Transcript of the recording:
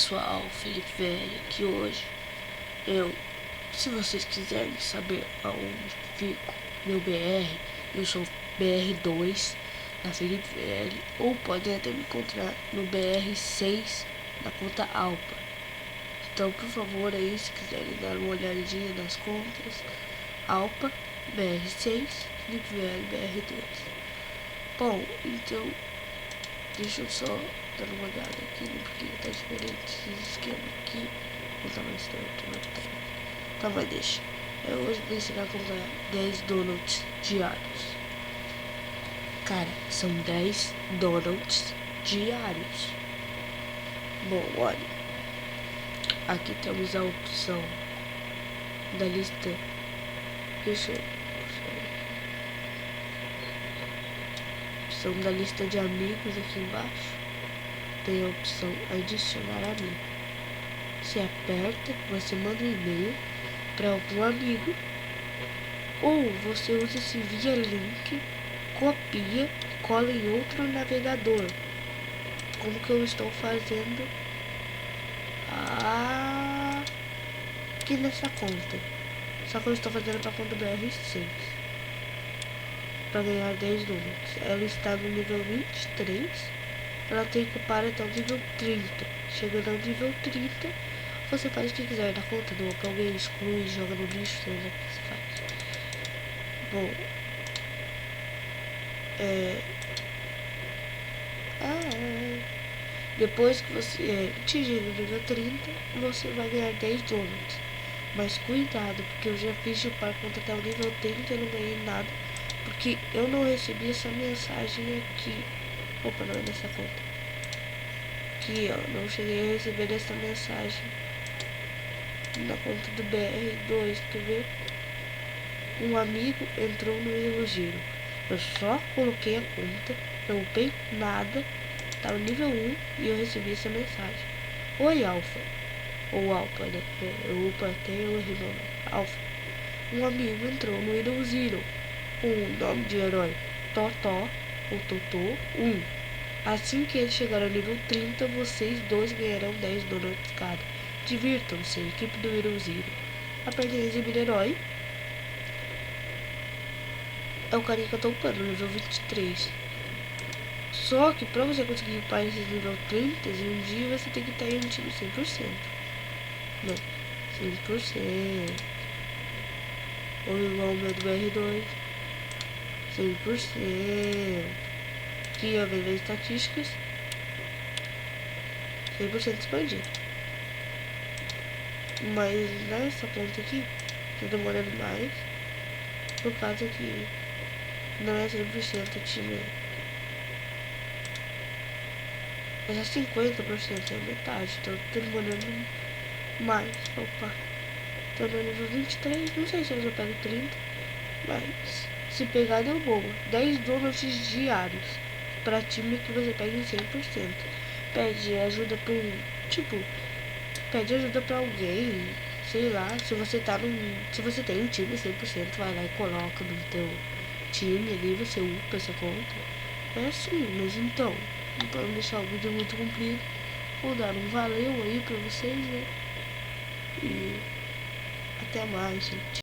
pessoal, Felipe Velho aqui hoje. Se vocês quiserem saber aonde fico meu BR, eu sou BR2 na Felipe Velho, ou podem até me encontrar no BR6 na conta Alpa. Então, por favor, aí, se quiserem dar uma olhadinha nas contas, Alpa, BR6, Felipe Velho, BR2. Bom, então, deixa eu só dar uma olhada aqui, porque tá diferente esse esquema aqui. Vou dar mais certo, não tem. Tá, mas deixa. Eu hoje vou ensinar a comprar 10 donuts diários. Cara, são 10 donuts diários. Bom, olha. Aqui temos a opção da lista. Deixa eu opção da lista de amigos aqui embaixo. Tem a opção adicionar amigo. Você aperta, você manda um e-mail para algum amigo, ou você usa esse via link, copia e cola em outro navegador, como que eu estou fazendo aqui nessa conta. Só que eu estou fazendo para a conta BR6 para ganhar 10 donuts. Ela está no nível 23. Ela tem que upar até o nível 30. Chegando ao nível 30, você faz o que quiser da conta, doa pra alguém, exclui, joga no lixo, sei lá o que você faz. Bom, depois que você atingir o nível 30, você vai ganhar 10 donuts. Mas cuidado, porque eu já fiz de upar a conta até o nível 30 e não ganhei nada, porque eu não recebi essa mensagem aqui. Opa, não é nessa conta. Aqui, ó, não cheguei a receber essa mensagem na conta do BR2, quer ver? Um amigo entrou no erro giro. Eu só coloquei a conta, não upei nada, tá no nível 1 e eu recebi essa mensagem. Oi, Alfa. Ou Alpa, né? Eu upo até eu errei meu nome. Alfa. Um amigo entrou no Hero Zero com o nome de herói Totó ou Totô 1. Assim que ele chegar ao nível 30, vocês dois ganharão 10 donuts cada. Divirtam-se, equipe do Hero Zero. Apertem em exibir herói. É o carinha que eu tô upando, nível 23. Só que pra você conseguir upar esse nível 30, em um dia você tem que estar em um time 100%. Não, 100%. Ou igual o meu do BR2. 100%. Aqui, ó, vem estatísticas. 100% expandido. Mas nessa conta aqui, tá demorando mais. Por causa que não é 100% time. É só 50%, é metade. Então tá demorando mais. Opa. Tô no nível 23. Não sei se eu já pego 30. Mas se pegar deu boa. 10 donuts diários. Pra time que você pega em 100%. Pede ajuda pra um. Tipo, pede ajuda pra alguém. Sei lá, se você tem um time 100%, vai lá e coloca no teu time ali, você upa essa conta. É assim, mas então, pra não deixar o vídeo muito comprido, vou dar um valeu aí pra vocês, né? E até mais, gente.